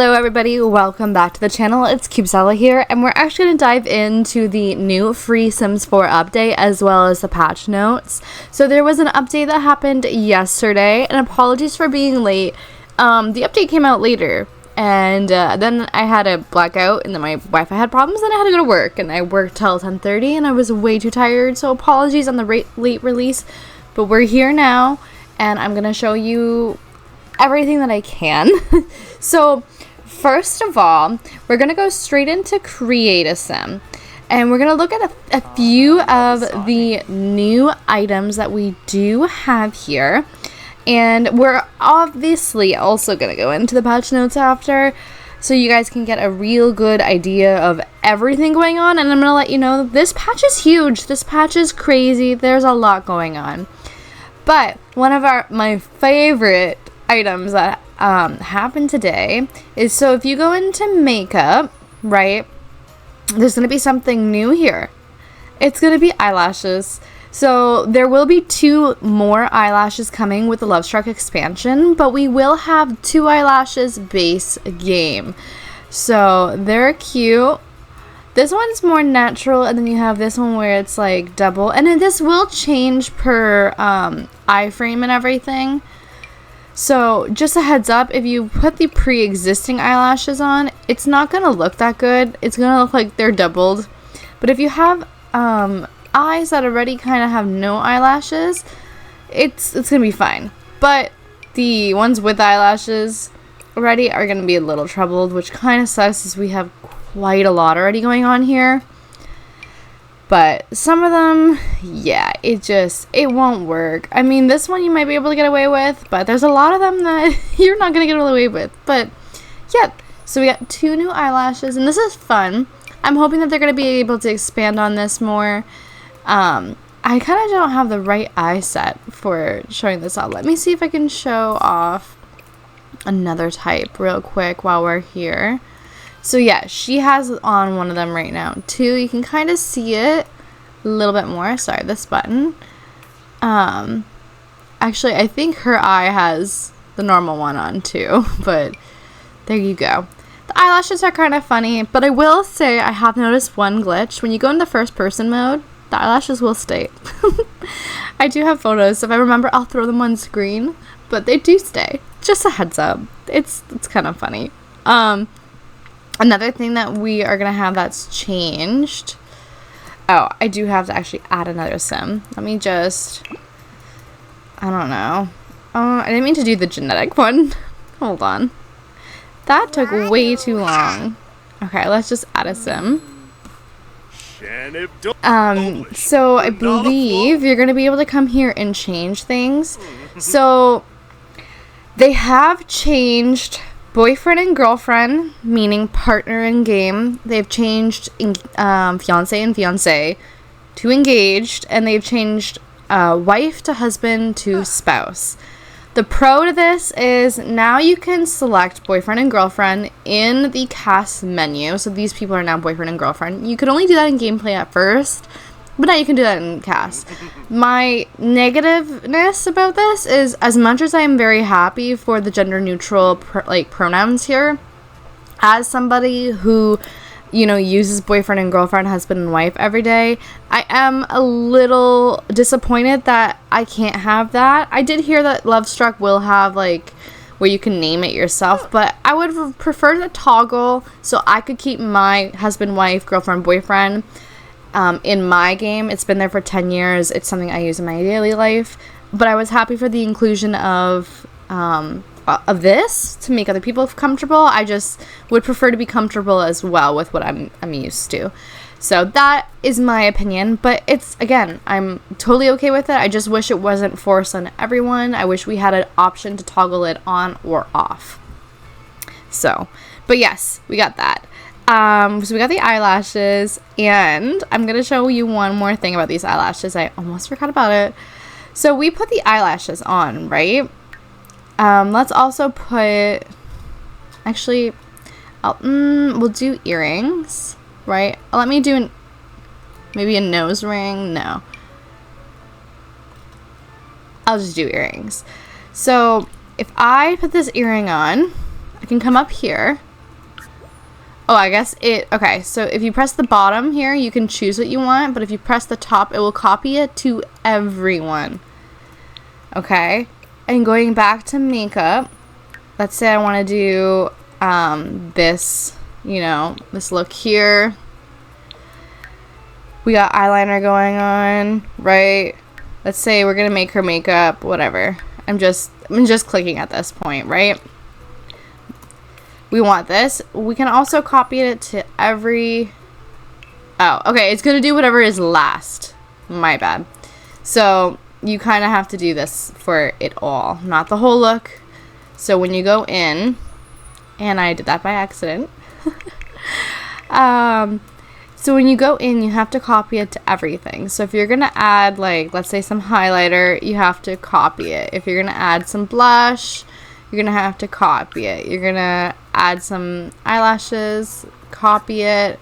Hello everybody, welcome back to the channel. It's Cubezella here, and we're actually going to dive into the new free Sims 4 update as well as the patch notes. So there was an update that happened yesterday, and apologies for being late. The update came out later, and then I had a blackout, and then my Wi-Fi had problems, and I had to go to work, and I worked till 10:30, and I was way too tired, so apologies on the late release, but we're here now, and I'm going to show you everything that I can. So first of all, we're gonna go straight into create a sim, and we're gonna look at a few of the new items that we do have here, and we're obviously also gonna go into the patch notes after, so you guys can get a real good idea of everything going on. And I'm gonna let you know this patch is huge, this patch is crazy, there's a lot going on. But one of my favorite items that happened today is, so if you go into makeup, right, there's gonna be something new here. It's gonna be eyelashes. So there will be 2 more eyelashes coming with the Lovestruck expansion, but we will have 2 eyelashes base game, so they're cute. This one's more natural, and then you have this one where it's like double, and then this will change per iframe and everything. So just a heads up, if you put the pre-existing eyelashes on, it's not going to look that good. It's going to look like they're doubled. But if you have eyes that already kind of have no eyelashes, it's going to be fine. But the ones with eyelashes already are going to be a little troubled, which kind of sucks, as we have quite a lot already going on here. But some of them, yeah, it won't work. I mean, this one you might be able to get away with, but there's a lot of them that you're not going to get away with. But, yeah, so we got 2 new eyelashes, and this is fun. I'm hoping that they're going to be able to expand on this more. I kind of don't have the right eye set for showing this off. Let me see if I can show off another type real quick while we're here. So yeah, she has on one of them right now too. You can kind of see it a little bit more. Sorry, this button. Actually, I think her eye has the normal one on too, but there you go. The eyelashes are kind of funny, but I will say I have noticed one glitch. When you go into first person mode, the eyelashes will stay. I do have photos, so if I remember, I'll throw them on screen, but they do stay. Just a heads up. It's kind of funny. Another thing that we are going to have that's changed. Oh, I do have to actually add another sim. Let me just, I don't know. I didn't mean to do the genetic one. Hold on. That took way too long. Okay, let's just add a sim. So I believe you're going to be able to come here and change things. So they have changed boyfriend and girlfriend, meaning partner in game. They've changed fiance and fiance to engaged, and they've changed wife to husband to spouse. The pro to this is now you can select boyfriend and girlfriend in the cast menu. So these people are now boyfriend and girlfriend. You could only do that in gameplay at first, but now you can do that in cast. My negativeness about this is, as much as I am very happy for the gender neutral pronouns here, as somebody who, you know, uses boyfriend and girlfriend, husband and wife every day, I am a little disappointed that I can't have that. I did hear that Lovestruck will have like where you can name it yourself, but I would prefer to toggle so I could keep my husband, wife, girlfriend, boyfriend in my game. It's been there for 10 years. It's something I use in my daily life, but I was happy for the inclusion of this to make other people comfortable. I just would prefer to be comfortable as well with what I'm used to. So that is my opinion, but it's, again, I'm totally okay with it. I just wish it wasn't forced on everyone. I wish we had an option to toggle it on or off. So, but yes, we got that. So we got the eyelashes, and I'm going to show you one more thing about these eyelashes. I almost forgot about it. So we put the eyelashes on, right? Let's also put, actually, we'll do earrings, right? Let me do maybe a nose ring. No. I'll just do earrings. So if I put this earring on, I can come up here, Oh, I guess it, okay, so if you press the bottom here, you can choose what you want, but if you press the top, it will copy it to everyone. Okay, and going back to makeup, let's say I want to do this, you know, this look here. We got eyeliner going on, right? Let's say we're gonna make her makeup, whatever. I'm just clicking at this point, right? We want this. We can also copy it to every... Oh, okay. It's going to do whatever is last. My bad. So you kind of have to do this for it all, not the whole look. So when you go in, and I did that by accident. So when you go in, you have to copy it to everything. So if you're going to add, like, let's say some highlighter, you have to copy it. If you're going to add some blush, you're going to have to copy it. You're going to add some eyelashes, copy it,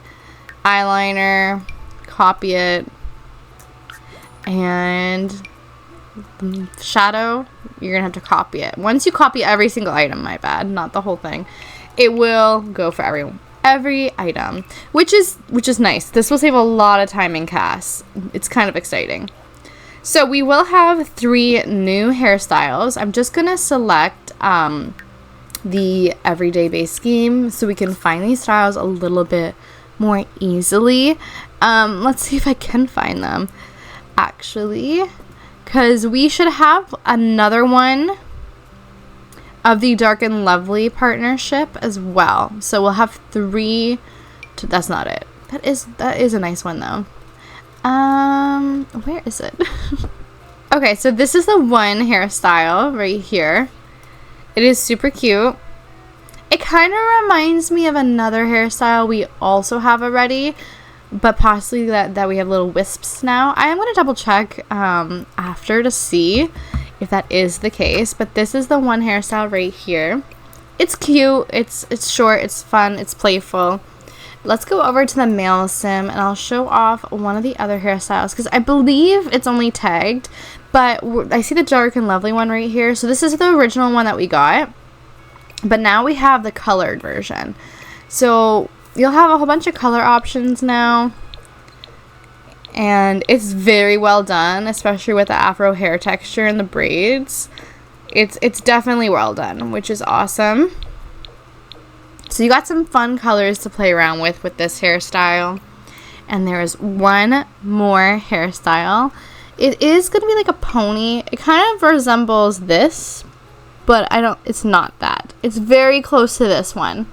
eyeliner, copy it, and shadow, you're going to have to copy it. Once you copy every single item, my bad, not the whole thing, it will go for every item, which is nice. This will save a lot of time in cast. It's kind of exciting. So we will have 3 new hairstyles. I'm just going to select the everyday base scheme so we can find these styles a little bit more easily. Let's see if I can find them actually, because we should have another one of the Dark and Lovely partnership as well. So we'll have 3 that's not it. That is a nice one though. Where is it? Okay, so this is the one hairstyle right here. It is super cute. It kind of reminds me of another hairstyle we also have already, but possibly that we have little wisps now. I am going to double check after to see if that is the case, but this is the one hairstyle right here. It's cute, it's short, it's fun, it's playful. Let's go over to the male sim and I'll show off one of the other hairstyles because I believe it's only tagged, but I see the Dark and Lovely one right here. So this is the original one that we got, but now we have the colored version. So you'll have a whole bunch of color options now, and it's very well done, especially with the afro hair texture and the braids. It's definitely well done, which is awesome. So you got some fun colors to play around with this hairstyle. And there is one more hairstyle. It is going to be like a pony. It kind of resembles this, but it's not that. It's very close to this one.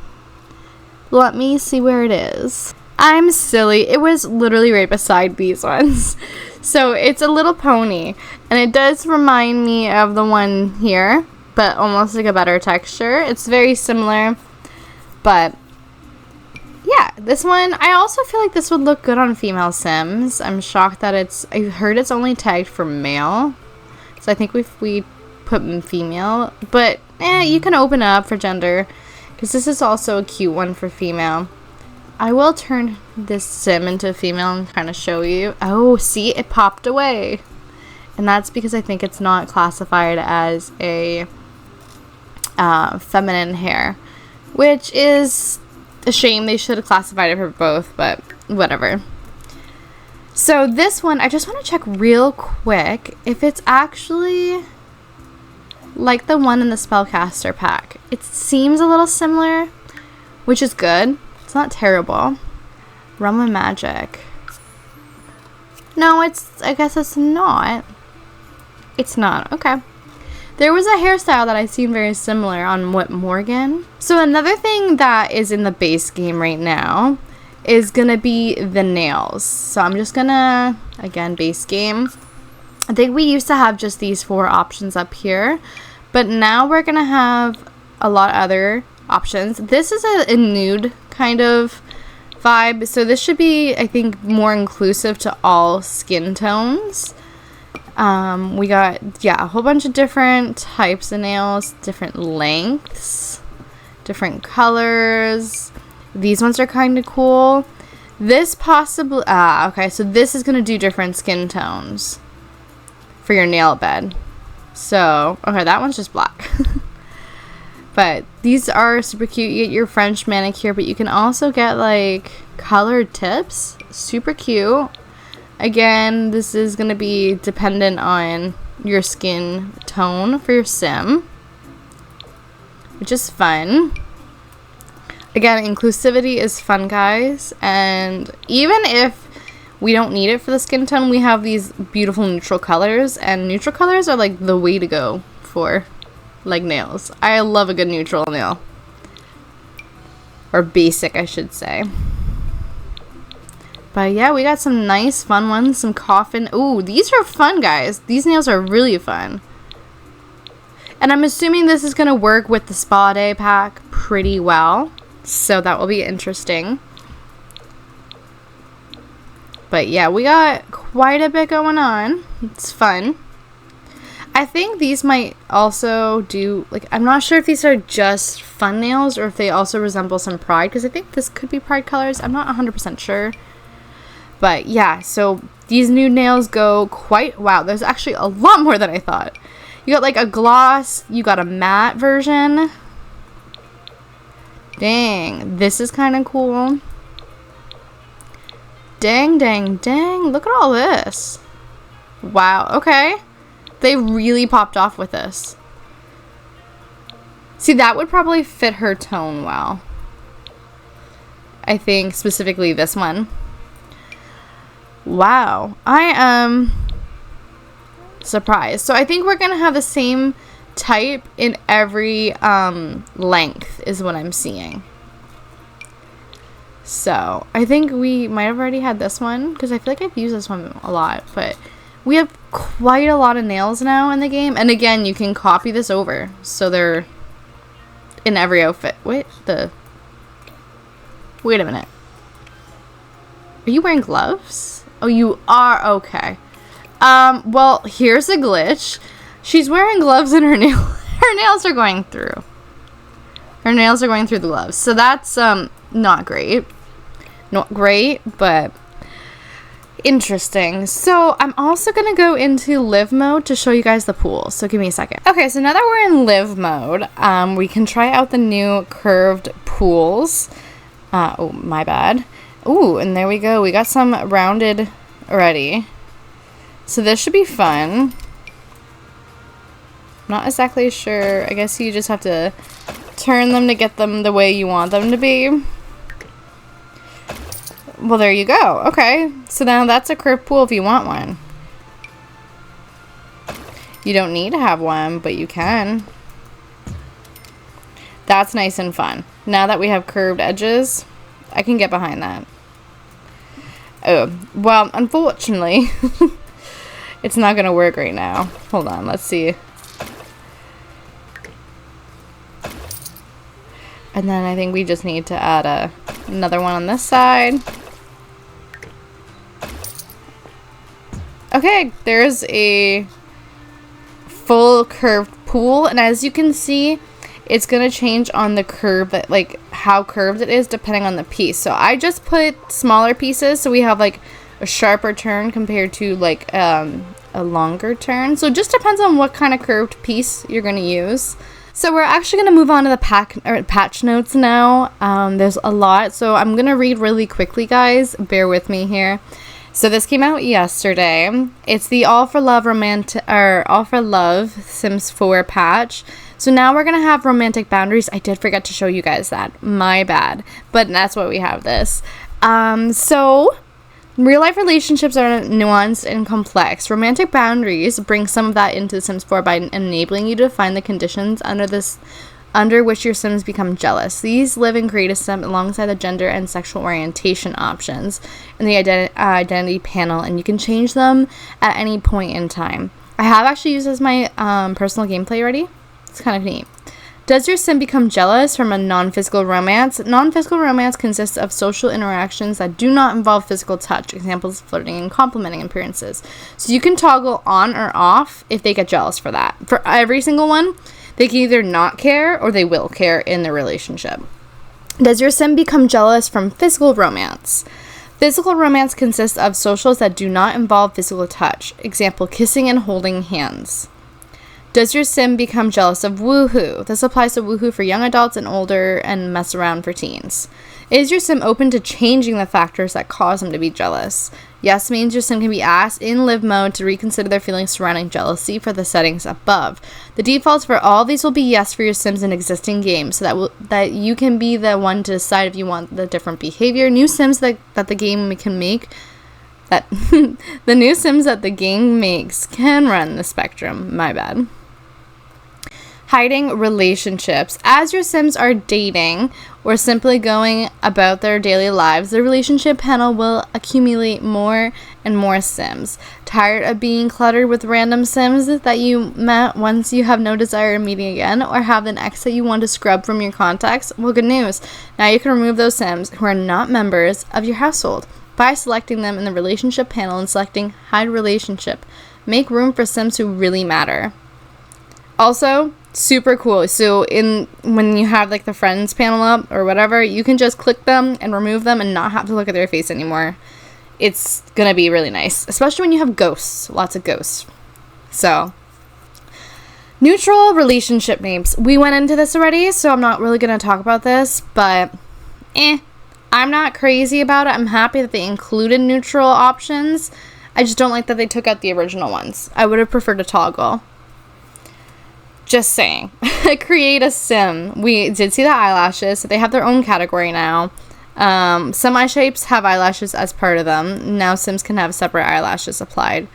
Let me see where it is. I'm silly. It was literally right beside these ones. So it's a little pony, and it does remind me of the one here, but almost like a better texture. It's very similar. But yeah, this one, I also feel like this would look good on female sims. I'm shocked that I heard it's only tagged for male. So I think we put in female, but you can open it up for gender because this is also a cute one for female. I will turn this sim into a female and kind of show you. Oh, see, it popped away. And that's because I think it's not classified as a feminine hair, which is a shame. They should have classified it for both, but whatever. So this one, I just want to check real quick if it's actually like the one in the Spellcaster pack. It seems a little similar, which is good. It's not terrible. Realm of Magic. No, I guess it's not. It's not. Okay. There was a hairstyle that I seen very similar on Morgan. So another thing that is in the base game right now is gonna be the nails. So I'm just gonna, again, base game. I think we used to have just these 4 options up here, but now we're gonna have a lot of other options. This is a nude kind of vibe, so this should be, I think, more inclusive to all skin tones. We got, a whole bunch of different types of nails, different lengths, different colors. These ones are kind of cool. This possibly, okay, so this is going to do different skin tones for your nail bed. So, okay, that one's just black. But these are super cute. You get your French manicure, but you can also get like colored tips. Super cute. Again, this is going to be dependent on your skin tone for your sim, which is fun. Again, inclusivity is fun, guys. And even if we don't need it for the skin tone, we have these beautiful neutral colors. And neutral colors are like the way to go for like nails. I love a good neutral nail. Or basic, I should say. But yeah, we got some nice fun ones. Some coffin. Ooh, these are fun, guys. These nails are really fun. And I'm assuming this is going to work with the spa day pack pretty well. So that will be interesting. But yeah, we got quite a bit going on. It's fun. I think these might also do, like, I'm not sure if these are just fun nails or if they also resemble some Pride, because I think this could be Pride colors. I'm not 100% sure. But yeah, so these new nails go quite, wow, there's actually a lot more than I thought. You got like a gloss, you got a matte version. Dang, this is kind of cool. Dang, dang, dang, look at all this. Wow, okay. They really popped off with this. See, that would probably fit her tone well. I think specifically this one. Wow, I am surprised. So I think we're going to have the same type in every length is what I'm seeing. So I think we might have already had this one because I feel like I've used this one a lot, but we have quite a lot of nails now in the game. And again, you can copy this over so they're in every outfit. Wait a minute. Are you wearing gloves? Oh, you are? Okay. Well, here's a glitch. She's wearing gloves and her nails are going through. Her nails are going through the gloves. So that's not great. Not great, but interesting. So I'm also going to go into live mode to show you guys the pool. So give me a second. Okay, so now that we're in live mode, we can try out the new curved pools. Oh, my bad. Ooh, and there we go. We got some rounded already. So this should be fun. Not exactly sure. I guess you just have to turn them to get them the way you want them to be. Well, there you go. Okay. So now that's a curved pool if you want one. You don't need to have one, but you can. That's nice and fun. Now that we have curved edges, I can get behind that. Oh, well, unfortunately, it's not going to work right now. Hold on, let's see. And then I think we just need to add another one on this side. Okay, there's a full curved pool, and as you can see, it's going to change on the curve, that like how curved it is depending on the piece. So I just put smaller pieces so we have like a sharper turn compared to like a longer turn. So it just depends on what kind of curved piece you're going to use. So we're actually going to move on to the patch notes now. There's a lot, so I'm going to read really quickly, guys. Bear with me here. So this came out yesterday. It's the All for Love Sims 4 patch. So now we're going to have romantic boundaries. I did forget to show you guys that. My bad. But that's why we have this. So real life relationships are nuanced and complex. Romantic boundaries bring some of that into The Sims 4 by enabling you to define the conditions under which your Sims become jealous. These live and create a sim alongside the gender and sexual orientation options in the identity panel, and you can change them at any point in time. I have actually used this as my personal gameplay already. It's kind of neat. Does your sim become jealous from a non-physical romance? Non-physical romance consists of social interactions that do not involve physical touch. Examples: flirting and complimenting appearances. So you can toggle on or off if they get jealous for that. For every single one, they can either not care or they will care in the relationship. Does your sim become jealous from physical romance? Physical romance consists of socials that do not involve physical touch. Example: kissing and holding hands. Does your sim become jealous of woohoo? This applies to woohoo for young adults and older, and mess around for teens. Is your sim open to changing the factors that cause them to be jealous? Yes means your sim can be asked in live mode to reconsider their feelings surrounding jealousy for the settings above. The defaults for all these will be yes for your sims in existing games, so that you can be the one to decide if you want the different behavior. New sims that the game can make, that the new sims that the game makes can run the spectrum. My bad. Hiding relationships. As your sims are dating or simply going about their daily lives, the relationship panel will accumulate more and more sims. Tired of being cluttered with random sims that you met once you have no desire in meeting again, or have an ex that you want to scrub from your contacts? Well, good news. Now you can remove those sims who are not members of your household by selecting them in the relationship panel and selecting hide relationship. Make room for sims who really matter. Also, super cool. So when you have like the friends panel up or whatever, you can just click them and remove them and not have to look at their face anymore. It's gonna be really nice, especially when you have ghosts, lots of ghosts. So, neutral relationship names. We went into this already, so I'm not really gonna talk about this, but I'm not crazy about it. I'm happy that they included neutral options. I just don't like that they took out the original ones. I would have preferred a toggle. Just saying. Create a sim. We did see the eyelashes, so they have their own category now. Some eye shapes have eyelashes as part of them. Now sims can have separate eyelashes applied.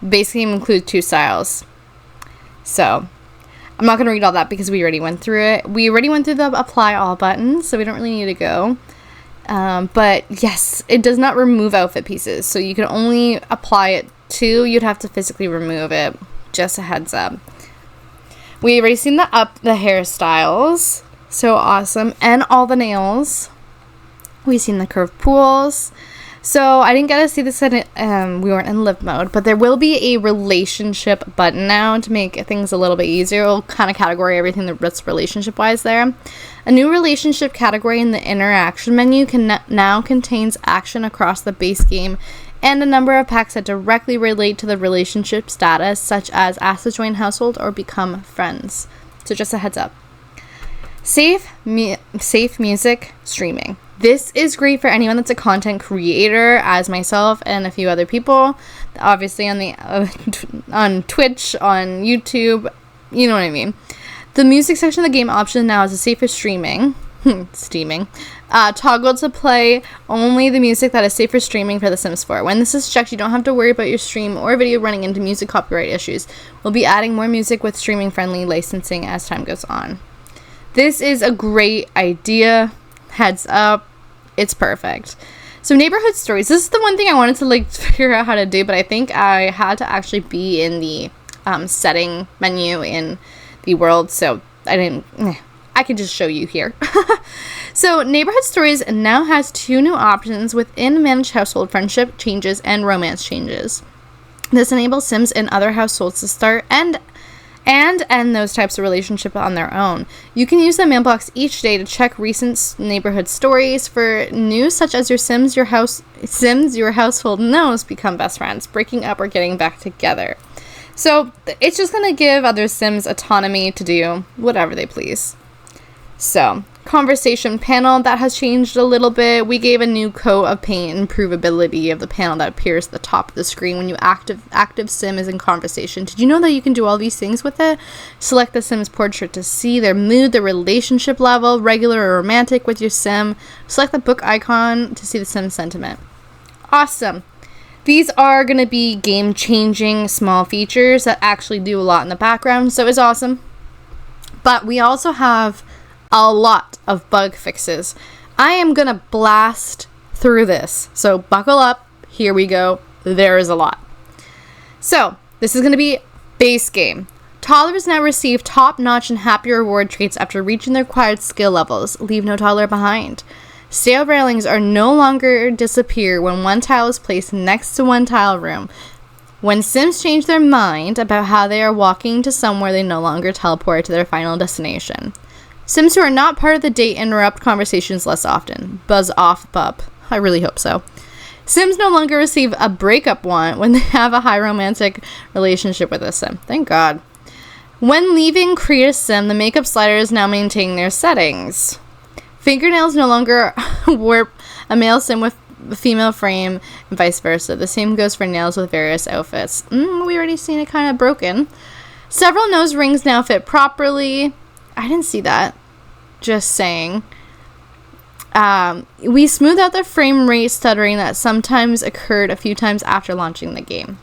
Basically include 2 styles. So, I'm not going to read all that because we already went through it. We already went through the apply all buttons, so we don't really need to go. But yes, it does not remove outfit pieces, so you can only apply it to. You'd have to physically remove it. Just a heads up. We already seen the hairstyles, so awesome, and all the nails. We've seen the curved pools. So I didn't get to see this in we weren't in live mode, but there will be a relationship button now to make things a little bit easier. It'll kind of category everything that's relationship wise there. A new relationship category in the interaction menu now contains action across the base game and a number of packs that directly relate to the relationship status, such as ask to join household or become friends. So just a heads up. Safe music streaming. This is great for anyone that's a content creator, as myself and a few other people. Obviously on on Twitch, on YouTube, you know what I mean. The music section of the game option now is a safe for streaming. Toggle to play only the music that is safe for streaming for The Sims 4. When this is checked, you don't have to worry about your stream or video running into music copyright issues. We'll be adding more music with streaming-friendly licensing as time goes on. This is a great idea. Heads up. It's perfect. So neighborhood stories. This is the one thing I wanted to figure out how to do, but I think I had to actually be in the setting menu in the world, so I didn't... I can just show you here. So, Neighborhood Stories now has 2 new options within Managed Household: Friendship Changes and Romance Changes. This enables Sims in other households to start and end those types of relationships on their own. You can use the mailbox each day to check recent neighborhood stories for news such as your Sims your household knows become best friends, breaking up or getting back together. So, it's just going to give other Sims autonomy to do whatever they please. So, conversation panel, that has changed a little bit. We gave a new coat of paint improvability of the panel that appears at the top of the screen when you active sim is in conversation. Did you know that you can do all these things with it? Select the sim's portrait to see their mood, their relationship level, regular or romantic with your sim. Select the book icon to see the sim's sentiment. Awesome. These are going to be game-changing small features that actually do a lot in the background, so it's awesome. But we also have a lot of bug fixes. I am going to blast through this, so buckle up. Here we go. There is a lot. So, this is going to be base game. Toddlers now receive top-notch and happy reward traits after reaching the required skill levels. Leave no toddler behind. Stale railings are no longer disappear when one tile is placed next to one tile room. When Sims change their mind about how they are walking to somewhere, they no longer teleport to their final destination. Sims who are not part of the date interrupt conversations less often. Buzz off, bub. I really hope so. Sims no longer receive a breakup want when they have a high romantic relationship with a Sim. Thank God. When leaving Create a Sim, the makeup slider is now maintaining their settings. Fingernails no longer warp a male sim with a female frame and vice versa. The same goes for nails with various outfits. We already seen it kind of broken. Several nose rings now fit properly. I didn't see that. Just saying. We smoothed out the frame rate stuttering that sometimes occurred a few times after launching the game.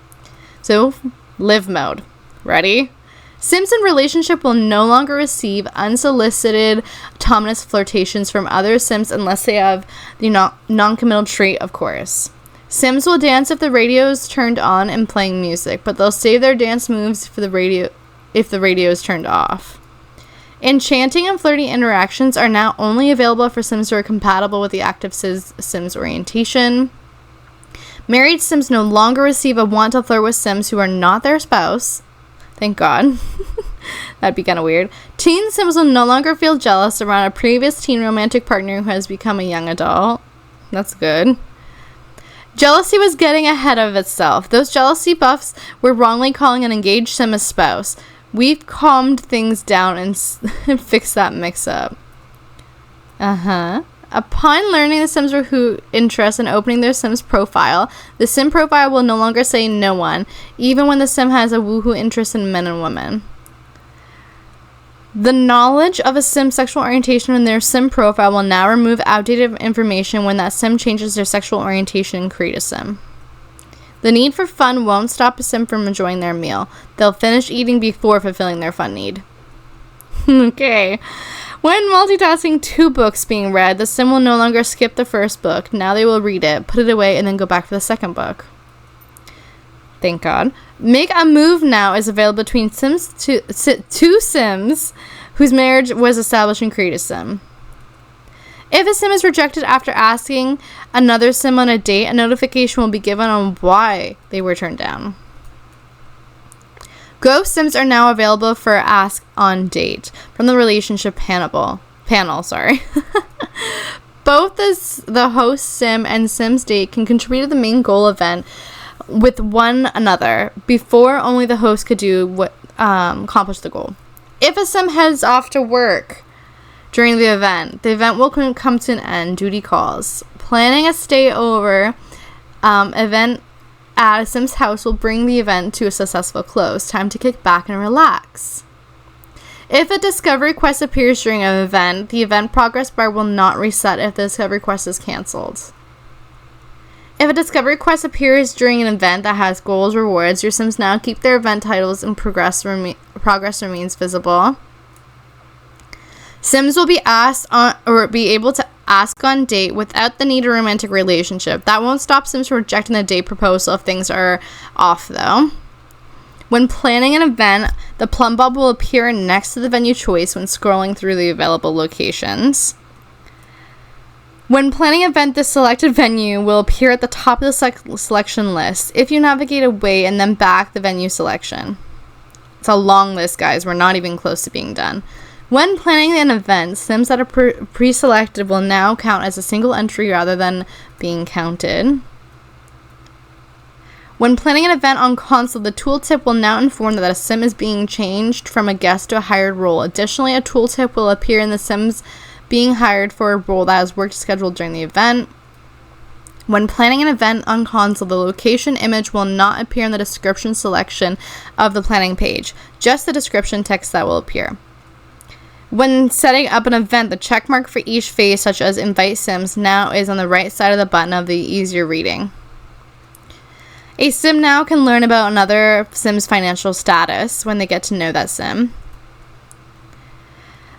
So, live mode. Ready? Sims in relationship will no longer receive unsolicited autonomous flirtations from other Sims unless they have the non-committal trait, of course. Sims will dance if the radio is turned on and playing music, but they'll save their dance moves for the radio if the radio is turned off. Enchanting and flirty interactions are now only available for Sims who are compatible with the active Sims orientation. Married Sims no longer receive a want to flirt with Sims who are not their spouse. Thank God. That'd be kind of weird. Teen Sims will no longer feel jealous around a previous teen romantic partner who has become a young adult. That's good. Jealousy was getting ahead of itself. Those jealousy buffs were wrongly calling an engaged Sim a spouse. We've calmed things down and fixed that mix-up. Upon learning the Sims woohoo interest and opening their Sim's profile, the Sim profile will no longer say no one, even when the Sim has a woohoo interest in men and women. The knowledge of a Sim's sexual orientation in their Sim profile will now remove outdated information when that Sim changes their sexual orientation and create a Sim. The need for fun won't stop a Sim from enjoying their meal. They'll finish eating before fulfilling their fun need. Okay. When multitasking 2 books being read, the Sim will no longer skip the first book. Now they will read it, put it away, and then go back for the second book. Thank God. Make a Move Now is available between two Sims whose marriage was established in Create a Sim. If a Sim is rejected after asking another Sim on a date, a notification will be given on why they were turned down. Ghost Sims are now available for Ask on Date from the relationship panel. Both the host Sim and Sim's date can contribute to the main goal event with one another before only the host could accomplish the goal. If a Sim heads off to work during the event will come to an end. Duty calls. Planning a stay over event at a Sim's house will bring the event to a successful close. Time to kick back and relax. If a discovery quest appears during an event, the event progress bar will not reset if the discovery quest is cancelled. If a discovery quest appears during an event that has goals rewards, your Sims now keep their event titles and progress remains visible. Sims will be be able to ask on date without the need of a romantic relationship. That won't stop Sims from rejecting the date proposal if things are off, though. When planning an event, the plumb bob will appear next to the venue choice when scrolling through the available locations. When planning an event, the selected venue will appear at the top of the selection list if you navigate away and then back the venue selection. It's a long list, guys. We're not even close to being done. When planning an event, Sims that are pre-selected will now count as a single entry rather than being counted. When planning an event on console, the tooltip will now inform that a Sim is being changed from a guest to a hired role. Additionally, a tooltip will appear in the Sims being hired for a role that has work scheduled during the event. When planning an event on console, the location image will not appear in the description selection of the planning page, just the description text that will appear. When setting up an event, the checkmark for each phase, such as Invite Sims, now is on the right side of the button of the easier reading. A Sim now can learn about another Sim's financial status when they get to know that Sim.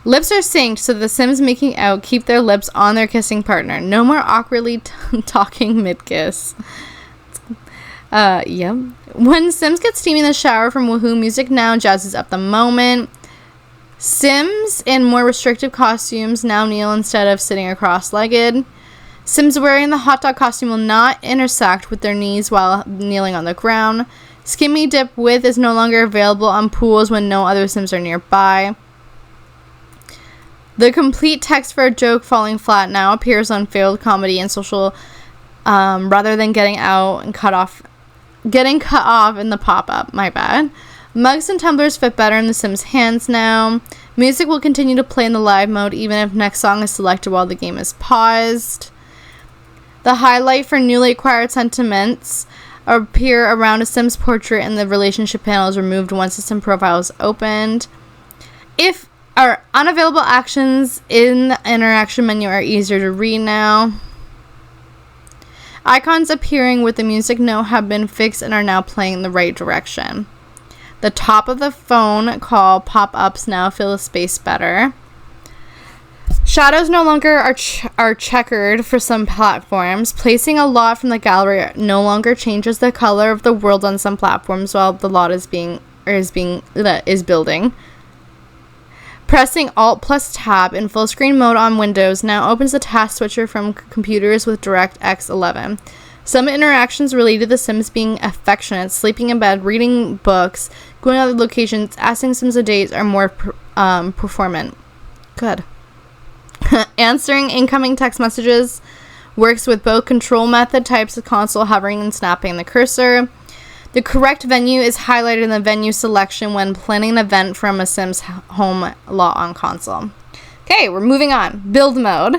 Lips are synced, so the Sims making out keep their lips on their kissing partner. No more awkwardly talking mid-kiss. Yep. When Sims get steamy in the shower from Woohoo, music now jazzes up the moment. Sims in more restrictive costumes now kneel instead of sitting cross-legged. Sims wearing the hot dog costume will not intersect with their knees while kneeling on the ground. Skimmy Dip With is no longer available on pools when no other Sims are nearby. The complete text for a joke falling flat now appears on failed comedy and social rather than getting cut off in the pop-up. My bad. Mugs and tumblers fit better in The Sims' hands now. Music will continue to play in the live mode even if next song is selected while the game is paused. The highlight for newly acquired sentiments appear around a Sim's portrait, and the relationship panel is removed once the Sim profile is opened. If our unavailable actions in the interaction menu are easier to read now. Icons appearing with the music note have been fixed and are now playing in the right direction. The top of the phone call pop-ups now fill the space better. Shadows no longer are checkered for some platforms. Placing a lot from the gallery no longer changes the color of the world on some platforms while the lot is building. Pressing Alt plus Tab in full screen mode on Windows now opens the task switcher from computers with DirectX 11. Some interactions related to the Sims being affectionate, sleeping in bed, reading books, going to other locations, asking Sims a date are more performant. Good. Answering incoming text messages works with both control method types of console hovering and snapping the cursor. The correct venue is highlighted in the venue selection when planning an event from a Sim's home lot on console. Okay, we're moving on. Build mode.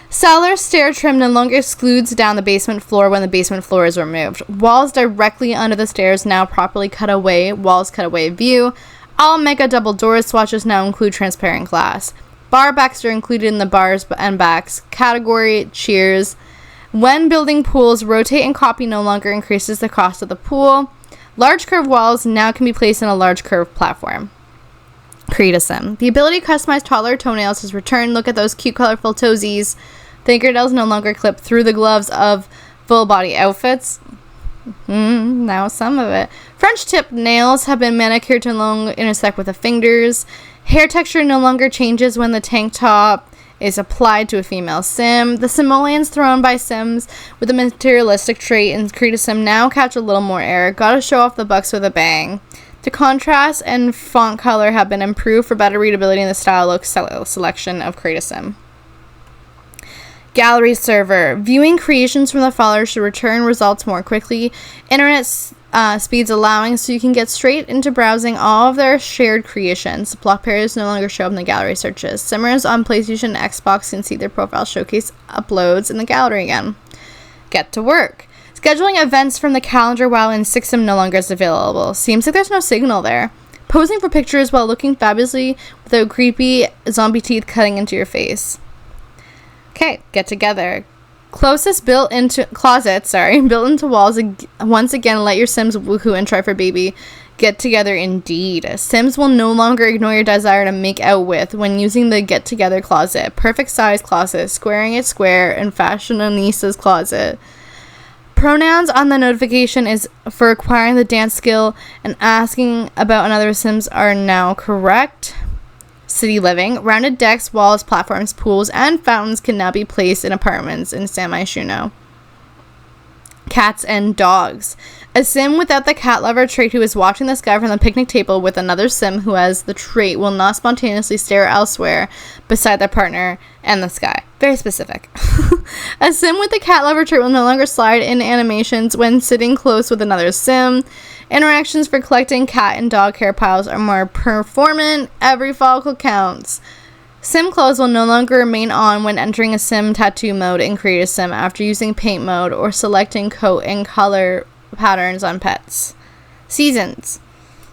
Cellar stair trim no longer excludes down the basement floor when the basement floor is removed. Walls directly under the stairs now properly cut away. Walls cut away view. All mega double door swatches now include transparent glass. Bar backs are included in the bars and backs. Category, cheers. When building pools, rotate and copy no longer increases the cost of the pool. Large curved walls now can be placed in a large curved platform. Create a Sim. The ability to customize taller toenails has returned. Look at those cute colorful toesies. Fingernails no longer clip through the gloves of full body outfits. Now some of it. French tip nails have been manicured to no longer intersect with the fingers. Hair texture no longer changes when the tank top is applied to a female Sim. The simoleons thrown by Sims with a materialistic trait in Create a Sim now catch a little more air. Gotta show off the bucks with a bang. The contrast and font color have been improved for better readability in the style look selection of Create a Sim. Gallery server. Viewing creations from the followers should return results more quickly. Internet speeds allowing, so you can get straight into browsing all of their shared creations. Block pairs no longer show up in the gallery searches. Simmers on PlayStation and Xbox can see their profile showcase uploads in the gallery again. Get to work. Scheduling events from the calendar while in Sixum no longer is available. Seems like there's no signal there. Posing for pictures while looking fabulously without creepy zombie teeth cutting into your face. Okay, get together. Closest built into walls. Once again, let your Sims woohoo and try for baby. Get together indeed. Sims will no longer ignore your desire to make out with when using the get together closet. Perfect size closet, squaring it square, and fashionista's closet. Pronouns on the notification is for acquiring the dance skill and asking about another Sims are now correct. City living. Rounded decks, walls, platforms, pools, and fountains can now be placed in apartments in Samai Shuno. Cats and dogs. A Sim without the cat lover trait who is watching the sky from the picnic table with another Sim who has the trait will not spontaneously stare elsewhere beside their partner and the sky. Very specific. A Sim with the cat lover trait will no longer slide in animations when sitting close with another Sim. Interactions for collecting cat and dog hair piles are more performant. Every follicle counts. Sim clothes will no longer remain on when entering a Sim tattoo mode in Create a Sim after using paint mode or selecting coat and color patterns on pets. Seasons.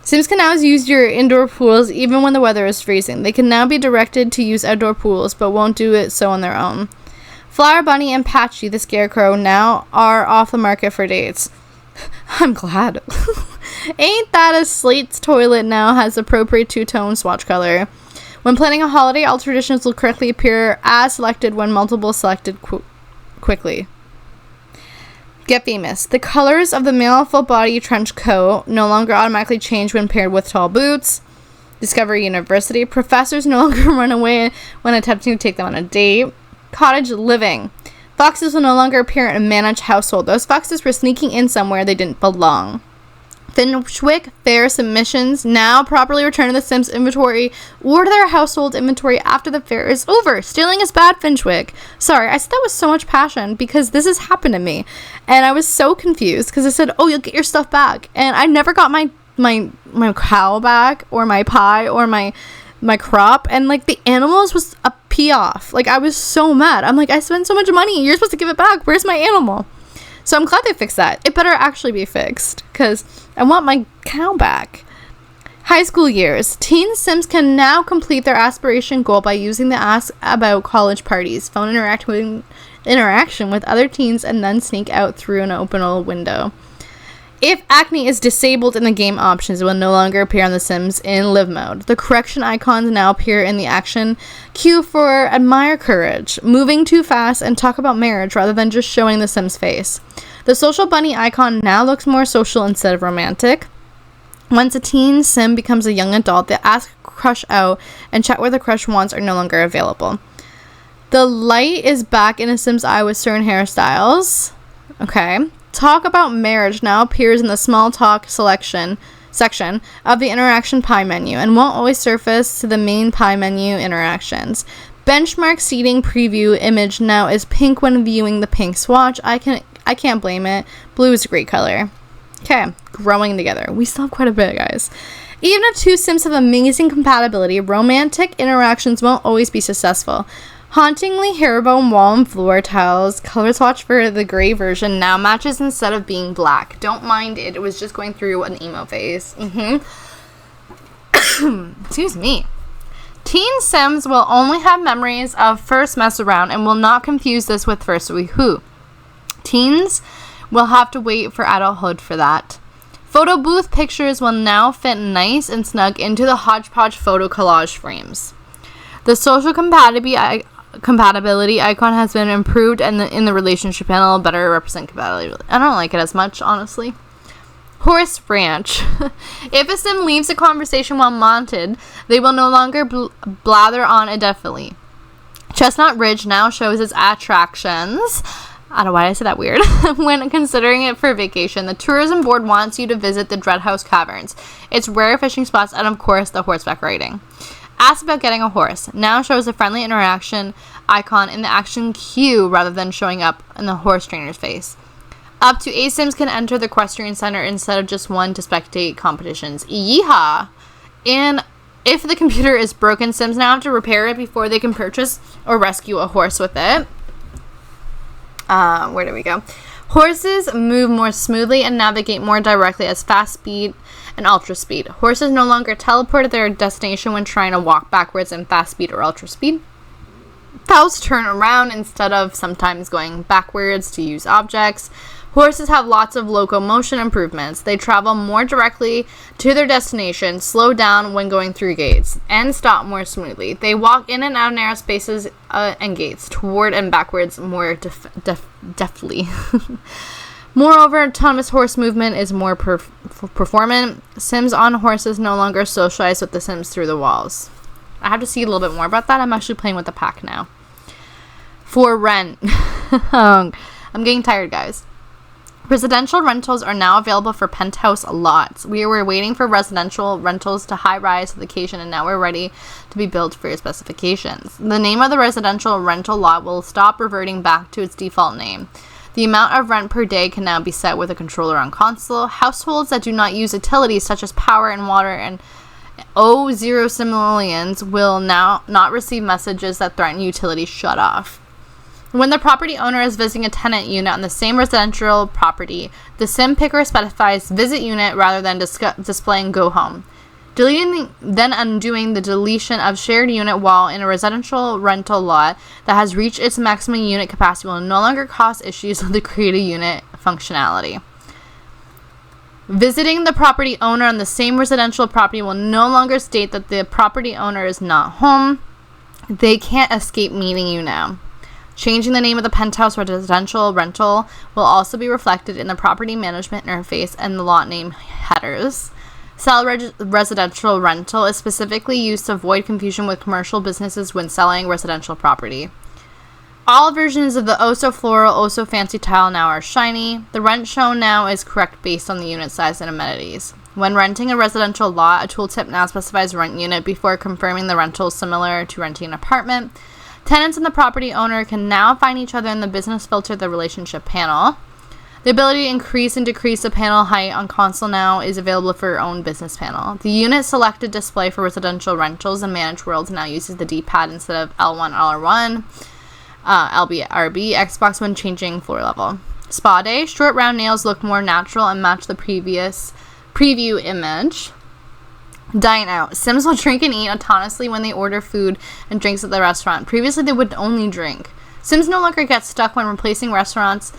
Sims can now use your indoor pools even when the weather is freezing. They can now be directed to use outdoor pools but won't do it so on their own. Flower Bunny and Patchy the Scarecrow now are off the market for dates. I'm glad. Ain't that a Slate's toilet now has appropriate two-tone swatch color. When planning a holiday, all traditions will correctly appear as selected when multiple selected quickly. Get famous. The colors of the male full body trench coat no longer automatically change when paired with tall boots. Discovery University. Professors no longer run away when attempting to take them on a date. Cottage living. Foxes will no longer appear in a managed household. Those foxes were sneaking in somewhere they didn't belong. Finchwick fair submissions now properly return to the Sims inventory or to their household inventory after the fair is over. Stealing is bad, Finchwick. Sorry, I said that with so much passion because this has happened to me. And I was so confused because I said, oh, you'll get your stuff back. And I never got my my cow back or my pie or my crop, and like the animals was a pee off. Like I was so mad. I'm like, I spent so much money, you're supposed to give it back. Where's my animal? So I'm glad they fixed that. It better actually be fixed because I want my cow back. High school years. Teen Sims can now complete their aspiration goal by using the Ask About College parties, phone interaction with other teens, and then sneak out through an open window. If acne is disabled in the game options, it will no longer appear on The Sims in live mode. The correction icons now appear in the action queue for admire courage, moving too fast, and talk about marriage rather than just showing the Sims face. The social bunny icon now looks more social instead of romantic. Once a teen sim becomes a young adult, the ask crush out and chat where the crush wants are no longer available. The light is back in a Sim's eye with certain hairstyles. Okay. Talk about marriage now appears in the small talk section of the interaction pie menu and won't always surface to the main pie menu interactions. Benchmark seating preview image now is pink when viewing the pink swatch. I can't blame it. Blue is a great color. Okay, growing together. We still have quite a bit, guys. Even if two Sims have amazing compatibility, romantic interactions won't always be successful. Hauntingly herringbone wall and floor tiles, color swatch for the gray version now matches instead of being black. Don't mind it. It was just going through an emo phase. Excuse me. Teen Sims will only have memories of first mess around and will not confuse this with first woohoo. Teens will have to wait for adulthood for that. Photo booth pictures will now fit nice and snug into the hodgepodge photo collage frames. The social compatibility icon has been improved, and in the relationship panel better represent compatibility. I don't like it as much, honestly. Horse Ranch. If a Sim leaves a conversation while mounted, they will no longer blather on indefinitely. Chestnut Ridge now shows its attractions. I don't know why I said that weird. When considering it for vacation, the tourism board wants you to visit the Dreadhouse Caverns, its rare fishing spots, and of course the horseback riding. Ask about getting a horse now shows a friendly interaction icon in the action queue rather than showing up in the horse trainer's face. Up to 8 Sims can enter the equestrian center instead of just one to spectate competitions. Yeehaw! And if the computer is broken, Sims now have to repair it before they can purchase or rescue a horse with it. Where do we go? Horses move more smoothly and navigate more directly as fast speed and ultra speed. Horses no longer teleport to their destination when trying to walk backwards in fast speed or ultra speed. Cows turn around instead of sometimes going backwards to use objects. Horses have lots of locomotion improvements. They travel more directly to their destination, slow down when going through gates, and stop more smoothly. They walk in and out of narrow spaces and gates, toward and backwards more deftly. Moreover, autonomous horse movement is more performant. Sims on horses no longer socialize with the Sims through the walls. I have to see a little bit more about that. I'm actually playing with the pack now. For rent. I'm getting tired, guys. Residential rentals are now available for penthouse lots. We were waiting for residential rentals to high-rise location, and now we're ready to be built for your specifications. The name of the residential rental lot will stop reverting back to its default name. The amount of rent per day can now be set with a controller on console. Households that do not use utilities such as power and water and zero simoleons will now not receive messages that threaten utility shut off. When the property owner is visiting a tenant unit on the same residential property, the sim picker specifies visit unit rather than displaying go home. Then undoing the deletion of shared unit while in a residential rental lot that has reached its maximum unit capacity will no longer cause issues with the create a unit functionality. Visiting the property owner on the same residential property will no longer state that the property owner is not home. They can't escape meeting you now. Changing the name of the penthouse residential rental will also be reflected in the property management interface and the lot name headers. Sell residential rental is specifically used to avoid confusion with commercial businesses when selling residential property. All versions of the Oso Floral, Oso Fancy Tile now are shiny. The rent shown now is correct based on the unit size and amenities. When renting a residential lot, a tooltip now specifies rent unit before confirming the rental similar to renting an apartment. Tenants and the property owner can now find each other in the business filter of the relationship panel. The ability to increase and decrease the panel height on console now is available for your own business panel. The unit selected display for residential rentals and managed worlds now uses the D-pad instead of L1, R1, LB, RB, Xbox when changing floor level. Spa day. Short round nails look more natural and match the previous preview image. Dine out. Sims will drink and eat autonomously when they order food and drinks at the restaurant. Previously, they would only drink. Sims no longer get stuck when replacing a restaurant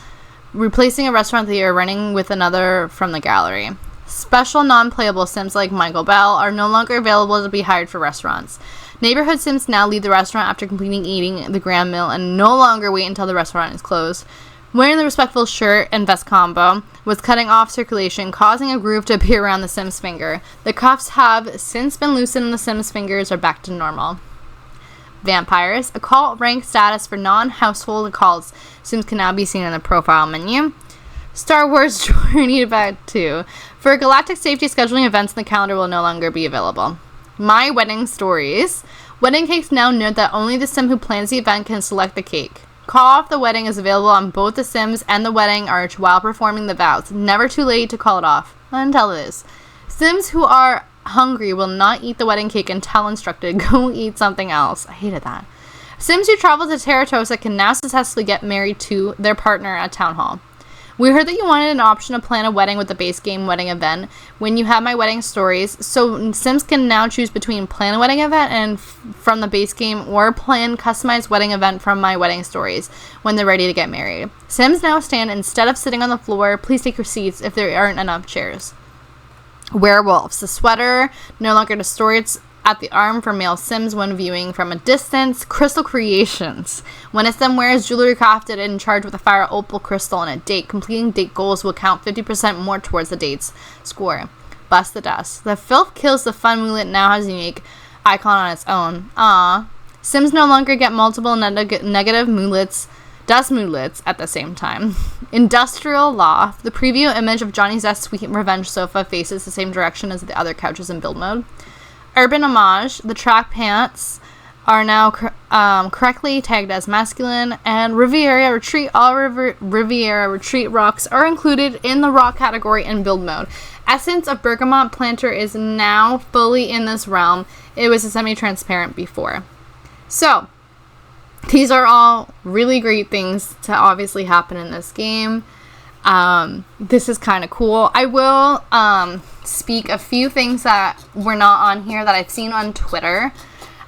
that they are running with another from the gallery. Special non-playable Sims like Michael Bell are no longer available to be hired for restaurants. Neighborhood Sims now leave the restaurant after completing eating the grand meal and no longer wait until the restaurant is closed. Wearing the respectful shirt and vest combo was cutting off circulation, causing a groove to appear around the Sim's finger. The cuffs have since been loosened and the Sim's fingers are back to normal. Vampires. Occult rank status for non-household occults. Sims can now be seen in the profile menu. Star Wars Journey Back 2. For galactic safety, scheduling events in the calendar will no longer be available. My Wedding Stories. Wedding cakes now note that only the Sim who plans the event can select the cake. Call off the wedding is available on both the Sims and the wedding arch while performing the vows. Never too late to call it off. Until it is. Sims who are hungry will not eat the wedding cake until instructed. Go eat something else. I hated that. Sims who travel to Terratosa can now successfully get married to their partner at Town Hall. We heard that you wanted an option to plan a wedding with the base game wedding event when you have My Wedding Stories, so Sims can now choose between plan a wedding event and from the base game or plan customized wedding event from My Wedding Stories when they're ready to get married. Sims now stand instead of sitting on the floor. Please take your seats if there aren't enough chairs. Werewolves. The sweater no longer distorts at the arm for male Sims when viewing from a distance. Crystal Creations. When a Sim wears jewelry crafted and charged with a fire opal crystal on a date, completing date goals will count 50% more towards the date's score. Bust the Dust. The filth kills the fun mulet now has a unique icon on its own. Sims no longer get multiple negative mulets. Dust mulets at the same time. Industrial Loft. The preview image of Johnny's Zest Sweet Revenge sofa faces the same direction as the other couches in build mode. Urban Homage. The track pants are now correctly tagged as masculine, and Riviera Retreat. All Riviera Retreat rocks are included in the rock category in build mode. Essence of Bergamot Planter is now fully in this realm. It was a semi-transparent before. So, these are all really great things to obviously happen in this game. This is kind of cool. I will speak a few things that were not on here that I've seen on Twitter.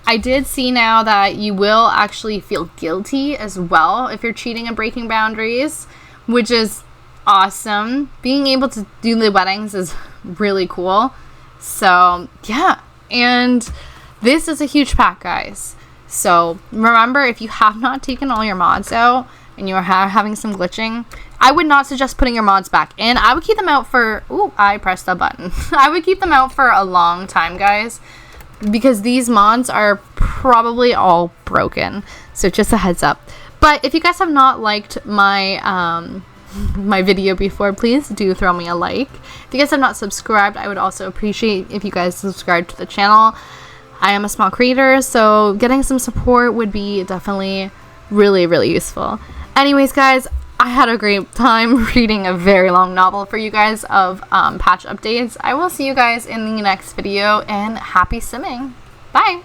I did see now that you will actually feel guilty as well if you're cheating and breaking boundaries, which is awesome. Being able to do the weddings is really cool. So, yeah. And this is a huge pack, guys. So remember, if you have not taken all your mods out and you are having some glitching, I would not suggest putting your mods back in. I would keep them out for... Ooh, I pressed the button. I would keep them out for a long time, guys, because these mods are probably all broken. So just a heads up. But if you guys have not liked my my video before, please do throw me a like. If you guys have not subscribed, I would also appreciate if you guys subscribe to the channel. I am a small creator, so getting some support would be definitely really, really useful. Anyways, guys, I had a great time reading a very long novel for you guys of patch updates. I will see you guys in the next video, and happy simming. Bye!